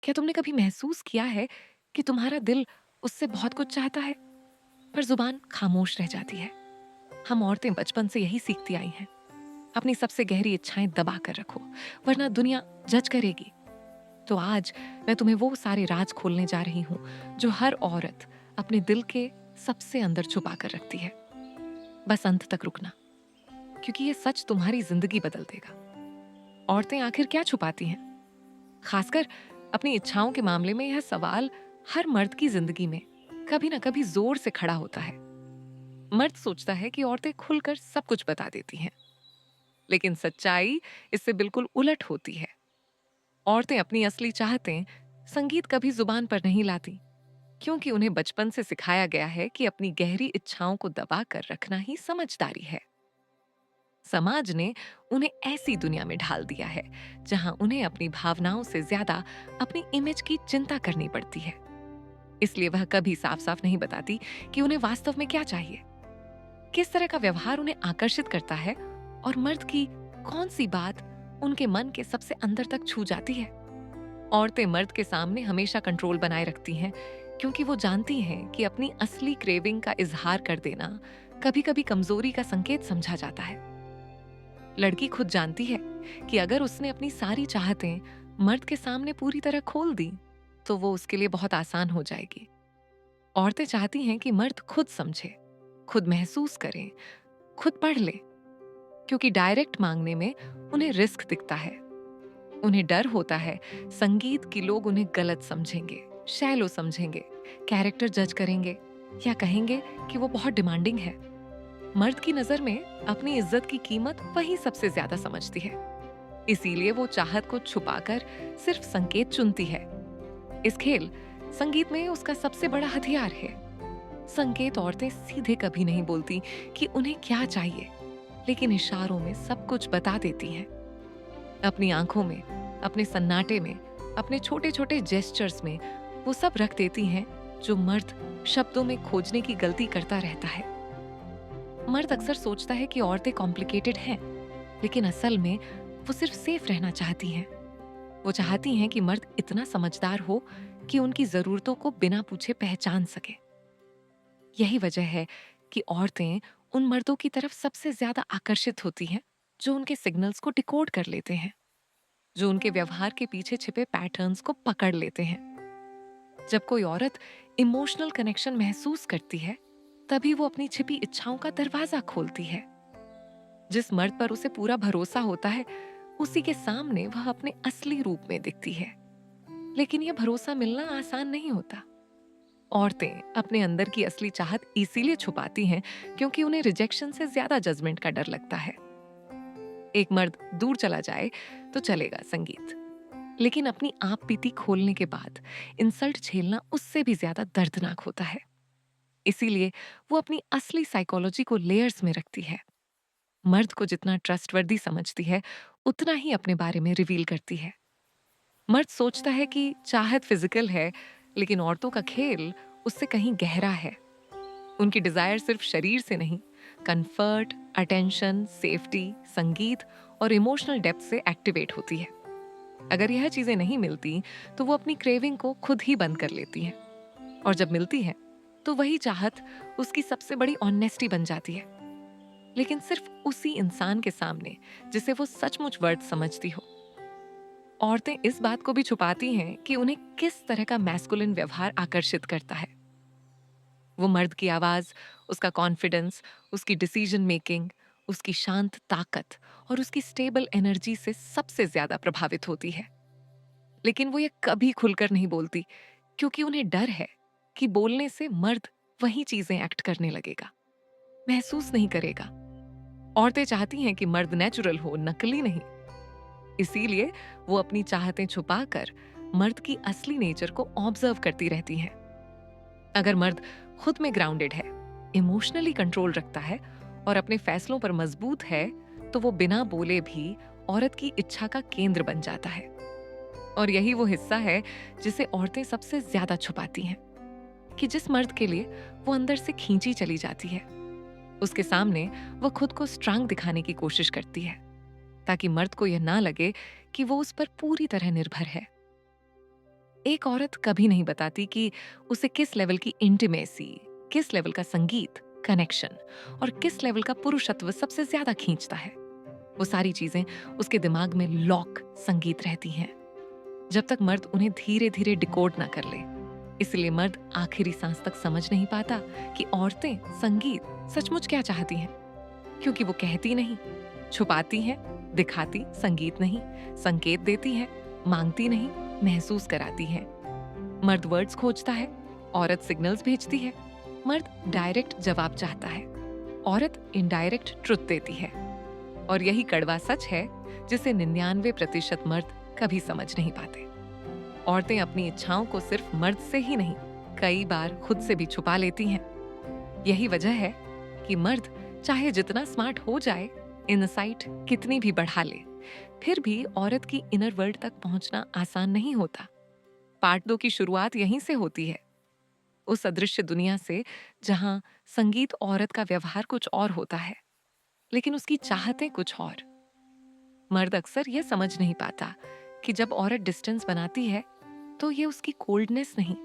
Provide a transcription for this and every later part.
क्या तुमने कभी महसूस किया है कि तुम्हारा दिल उससे बहुत कुछ चाहता है, पर जुबान खामोश रह जाती है? हम औरतें बचपन से यही सीखती आई हैं, अपनी सबसे गहरी इच्छाएं दबा कर रखो, वरना दुनिया जज करेगी। तो आज मैं तुम्हें वो सारे राज खोलने जा रही हूँ जो हर औरत अपने दिल के सबसे अंदर छुपा कर रखती है। बस अंत तक रुकना, क्योंकि ये सच तुम्हारी जिंदगी बदल देगा। औरतें आखिर क्या छुपाती हैं? खासकर अपनी इच्छाओं के मामले में यह सवाल हर मर्द की जिंदगी में कभी ना कभी जोर से खड़ा होता है। मर्द सोचता है कि औरतें खुलकर सब कुछ बता देती हैं, लेकिन सच्चाई इससे बिल्कुल उलट होती है। औरतें अपनी असली चाहतें संगीत कभी जुबान पर नहीं लाती, क्योंकि उन्हें बचपन से सिखाया गया है कि अपनी गहरी इच्छाओं को दबा कर रखना ही समझदारी है। समाज ने उन्हें ऐसी दुनिया में ढाल दिया है जहां उन्हें अपनी भावनाओं से ज्यादा अपनी इमेज की चिंता करनी पड़ती है। इसलिए वह कभी साफ साफ नहीं बताती कि उन्हें वास्तव में क्या चाहिए, किस तरह का व्यवहार उन्हें आकर्षित करता है और मर्द की कौन सी बात उनके मन के सबसे अंदर तक छू जाती है। औरतें मर्द के सामने हमेशा कंट्रोल बनाए रखती हैं, क्योंकि वो जानती हैं कि अपनी असली क्रेविंग का इजहार कर देना कभी कभी कमजोरी का संकेत समझा जाता है। लड़की खुद जानती है कि अगर उसने अपनी सारी चाहतें मर्द के सामने पूरी तरह खोल दी तो वो उसके लिए बहुत आसान हो जाएगी। औरतें चाहती हैं कि मर्द खुद समझे, खुद महसूस करे, खुद पढ़ ले, क्योंकि डायरेक्ट मांगने में उन्हें रिस्क दिखता है। उन्हें डर होता है संगीत कि लोग उन्हें गलत समझेंगे, शैलो समझेंगे, कैरेक्टर जज करेंगे, या कहेंगे कि वो बहुत डिमांडिंग है। मर्द की नजर में अपनी इज्जत की कीमत वही सबसे ज्यादा समझती है। इसीलिए वो चाहत को छुपाकर सिर्फ संकेत चुनती है। इस खेल संगीत में उसका सबसे बड़ा हथियार है। संकेत औरतें सीधे कभी नहीं बोलती कि उन्हें क्या चाहिए, लेकिन इशारों में सब कुछ बता देती हैं। अपनी आंखों में, अपने सन्नाटे में, अपने छोटे छोटे जेस्चर्स में वो सब रख देती हैं जो मर्द शब्दों में खोजने की गलती करता रहता है। मर्द अक्सर सोचता है कि औरतें कॉम्प्लिकेटेड हैं, लेकिन असल में वो सिर्फ सेफ रहना चाहती हैं। वो चाहती हैं कि मर्द इतना समझदार हो कि उनकी जरूरतों को बिना पूछे पहचान सके। यही वजह है कि औरतें उन मर्दों की तरफ सबसे ज्यादा आकर्षित होती हैं जो उनके सिग्नल्स को डिकोड कर लेते हैं, जो उनके व्यवहार के पीछे छिपे पैटर्न्स को पकड़ लेते हैं। जब कोई औरत इमोशनल कनेक्शन महसूस करती है, तभी वो अपनी छिपी इच्छाओं का दरवाजा खोलती है। जिस मर्द पर उसे पूरा भरोसा होता है, उसी के सामने वह अपने असली रूप में दिखती है। लेकिन यह भरोसा मिलना आसान नहीं होता। औरतें अपने अंदर की असली चाहत इसीलिए छुपाती हैं क्योंकि उन्हें रिजेक्शन से ज्यादा जजमेंट का डर लगता है। एक मर्द दूर चला जाए तो चलेगा संगीत, लेकिन अपनी आप बीती खोलने के बाद इंसल्ट झेलना उससे भी ज्यादा दर्दनाक होता है। इसीलिए वो अपनी असली साइकोलॉजी को लेयर्स में रखती है। मर्द को जितना ट्रस्टवर्दी समझती है, उतना ही अपने बारे में रिवील करती है। मर्द सोचता है कि चाहत फिजिकल है, लेकिन औरतों का खेल उससे कहीं गहरा है। उनकी डिजायर सिर्फ शरीर से नहीं, कंफर्ट, अटेंशन, सेफ्टी, संगीत और इमोशनल डेप्थ से एक्टिवेट होती है। अगर यह चीजें नहीं मिलती तो वो अपनी क्रेविंग को खुद ही बंद कर लेती है, और जब मिलती है तो वही चाहत उसकी सबसे बड़ी ऑनेस्टी बन जाती है, लेकिन सिर्फ उसी इंसान के सामने जिसे वो सचमुच वर्थ समझती हो। औरतें इस बात को भी छुपाती हैं कि उन्हें किस तरह का मैस्कुलिन व्यवहार आकर्षित करता है। वो मर्द की आवाज, उसका कॉन्फिडेंस, उसकी डिसीजन मेकिंग, उसकी शांत ताकत और उसकी स्टेबल एनर्जी से सबसे ज्यादा प्रभावित होती है। लेकिन वो ये कभी खुलकर नहीं बोलती, क्योंकि उन्हें डर है कि बोलने से मर्द वही चीजें एक्ट करने लगेगा, महसूस नहीं करेगा। औरतें चाहती हैं कि मर्द नेचुरल हो, नकली नहीं। इसीलिए वो अपनी चाहतें छुपाकर मर्द की असली नेचर को ऑब्जर्व करती रहती हैं। अगर मर्द खुद में ग्राउंडेड है, इमोशनली कंट्रोल रखता है और अपने फैसलों पर मजबूत है, तो वो बिना बोले भी औरत की इच्छा का केंद्र बन जाता है। और यही वो हिस्सा है जिसे औरतें सबसे ज्यादा छुपाती हैं, कि जिस मर्द के लिए वो अंदर से खींची चली जाती है, उसके सामने वो खुद को स्ट्रांग दिखाने की कोशिश करती है, ताकि मर्द को यह ना लगे कि वो उस पर पूरी तरह निर्भर है। एक औरत कभी नहीं बताती कि उसे किस लेवल की इंटीमेसी, किस लेवल का संगीत, कनेक्शन और किस लेवल का पुरुषत्व सबसे ज्यादा खींचता है। वो सारी चीजें उसके दिमाग में लॉक संगीत रहती हैं, जब तक मर्द उन्हें धीरे धीरे डिकोड ना कर ले। इसलिए मर्द आखिरी सांस तक समझ नहीं पाता कि औरतें संगीत सचमुच क्या चाहती हैं, क्योंकि वो कहती नहीं, छुपाती हैं, दिखाती संगीत नहीं, संकेत देती है, मांगती नहीं, महसूस कराती है। मर्द वर्ड्स खोजता है, औरत सिग्नल्स भेजती है। मर्द डायरेक्ट जवाब चाहता है, औरत इनडायरेक्ट ट्रुथ देती है। और यही कड़वा सच है जिसे 99% मर्द कभी समझ नहीं पाते। औरतें अपनी इच्छाओं को सिर्फ मर्द से ही नहीं, कई बार खुद से भी छुपा लेती हैं। यही वजह है कि मर्द चाहे जितना स्मार्ट हो जाए, इनसाइट कितनी भी बढ़ा ले, फिर भी औरत की इनर वर्ल्ड तक पहुंचना आसान नहीं होता। पार्ट 2 की शुरुआत यहीं से होती है, उस अदृश्य दुनिया से जहां संगीत औरत का व्यवहार कुछ और होता है, लेकिन उसकी चाहतें कुछ और। मर्द अक्सर यह समझ नहीं पाता कि जब औरत डिस्टेंस बनाती है तो ये उसकी कोल्डनेस नहीं,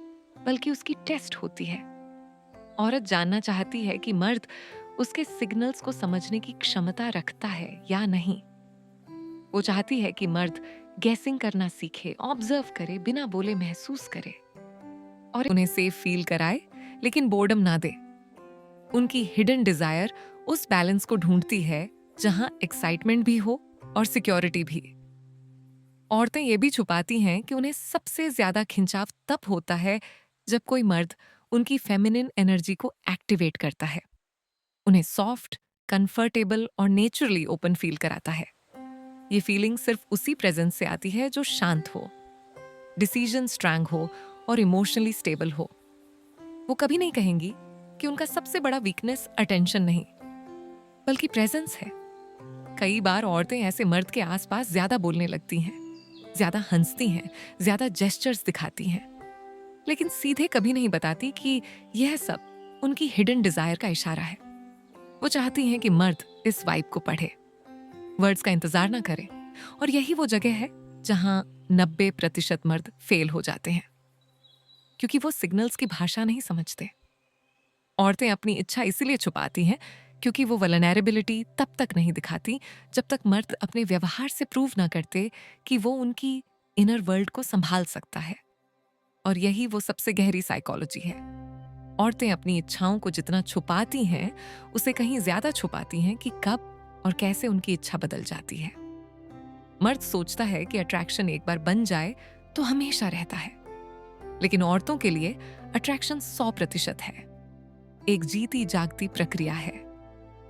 बल्कि उसकी टेस्ट होती है। औरत जानना चाहती है कि मर्द उसके सिग्नल्स को समझने की क्षमता रखता है या नहीं। वो चाहती है कि मर्द गैसिंग करना सीखे, ऑब्जर्व करे, बिना बोले महसूस करे और उन्हें सेफ फील कराए, लेकिन बोर्डम ना दे। उनकी हिडन डिजायर उस बैलेंस को ढूंढती है जहां एक्साइटमेंट भी हो और सिक्योरिटी भी। औरतें ये भी छुपाती हैं कि उन्हें सबसे ज्यादा खिंचाव तब होता है जब कोई मर्द उनकी फेमिनिन एनर्जी को एक्टिवेट करता है, उन्हें सॉफ्ट, कंफर्टेबल और नेचुरली ओपन फील कराता है। ये फीलिंग सिर्फ उसी प्रेजेंस से आती है जो शांत हो, डिसीजन स्ट्रांग हो और इमोशनली स्टेबल हो। वो कभी नहीं कहेंगी कि उनका सबसे बड़ा वीकनेस अटेंशन नहीं, बल्कि प्रेजेंस है। कई बार औरतें ऐसे मर्द के आसपास ज्यादा बोलने लगती हैं, ज्यादा हंसती हैं, ज्यादा जेस्चर्स दिखाती हैं, लेकिन सीधे कभी नहीं बताती कि यह सब उनकी हिडन डिजायर का इशारा है। वो चाहती हैं कि मर्द इस वाइब को पढ़े, वर्ड्स का इंतजार ना करे। और यही वो जगह है जहां 90% मर्द फेल हो जाते हैं, क्योंकि वो सिग्नल्स की भाषा नहीं समझते। औरतें अपनी इच्छा इसीलिए छुपाती हैं क्योंकि वो वल्नरेबिलिटी तब तक नहीं दिखाती जब तक मर्द अपने व्यवहार से प्रूव ना करते कि वो उनकी इनर वर्ल्ड को संभाल सकता है। और यही वो सबसे गहरी साइकोलॉजी है। औरतें अपनी इच्छाओं को जितना छुपाती हैं, उसे कहीं ज्यादा छुपाती हैं कि कब और कैसे उनकी इच्छा बदल जाती है। मर्द सोचता है कि अट्रैक्शन एक बार बन जाए तो हमेशा रहता है, लेकिन औरतों के लिए अट्रैक्शन 100% है, एक जीती जागती प्रक्रिया है।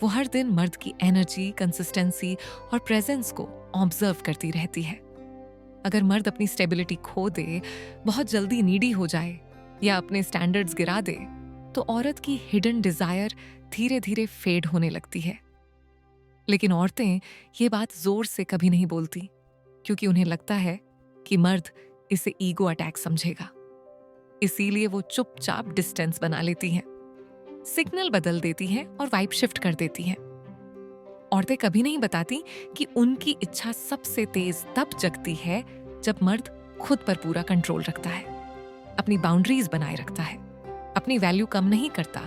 वो हर दिन मर्द की एनर्जी, कंसिस्टेंसी और प्रेजेंस को ऑब्जर्व करती रहती है। अगर मर्द अपनी स्टेबिलिटी खो दे, बहुत जल्दी नीडी हो जाए या अपने स्टैंडर्ड्स गिरा दे, तो औरत की हिडन डिजायर धीरे धीरे फेड होने लगती है। लेकिन औरतें ये बात जोर से कभी नहीं बोलती, क्योंकि उन्हें लगता है कि मर्द इसे ईगो अटैक समझेगा। इसीलिए वो चुपचाप डिस्टेंस बना लेती हैं, सिग्नल बदल देती हैं और वाइब शिफ्ट कर देती हैं। औरतें कभी नहीं बताती कि उनकी इच्छा सबसे तेज तब जगती है जब मर्द खुद पर पूरा कंट्रोल रखता है, अपनी बाउंड्रीज बनाए रखता है, अपनी वैल्यू कम नहीं करता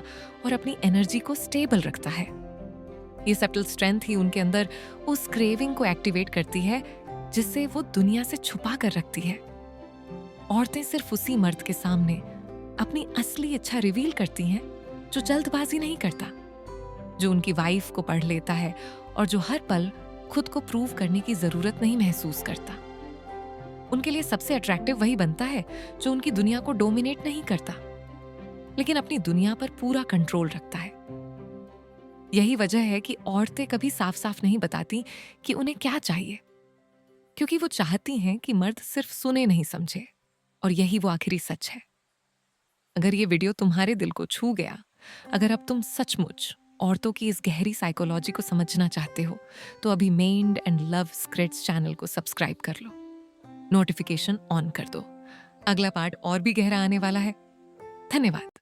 और अपनी एनर्जी को स्टेबल रखता है। ये सटल स्ट्रेंथ ही उनके अंदर उस क्रेविंग को एक्टिवेट करती है जिससे वो दुनिया से छुपा कर रखती है। औरतें सिर्फ उसी मर्द के सामने अपनी असली इच्छा रिवील करती हैं जो जल्दबाजी नहीं करता, जो उनकी वाइफ को पढ़ लेता है और जो हर पल खुद को प्रूव करने की जरूरत नहीं महसूस करता। उनके लिए सबसे अट्रैक्टिव वही बनता है जो उनकी दुनिया को डोमिनेट नहीं करता, लेकिन अपनी दुनिया पर पूरा कंट्रोल रखता है। यही वजह है कि औरतें कभी साफ साफ नहीं बताती कि उन्हें क्या चाहिए, क्योंकि वो चाहती हैं कि मर्द सिर्फ सुने नहीं समझे। और यही वो आखिरी सच है। अगर ये वीडियो तुम्हारे दिल को छू गया, अगर अब तुम सचमुच औरतों की इस गहरी साइकोलॉजी को समझना चाहते हो, तो अभी made and love scripts channel को सब्सक्राइब कर लो, नोटिफिकेशन ऑन कर दो। अगला पार्ट और भी गहरा आने वाला है। धन्यवाद।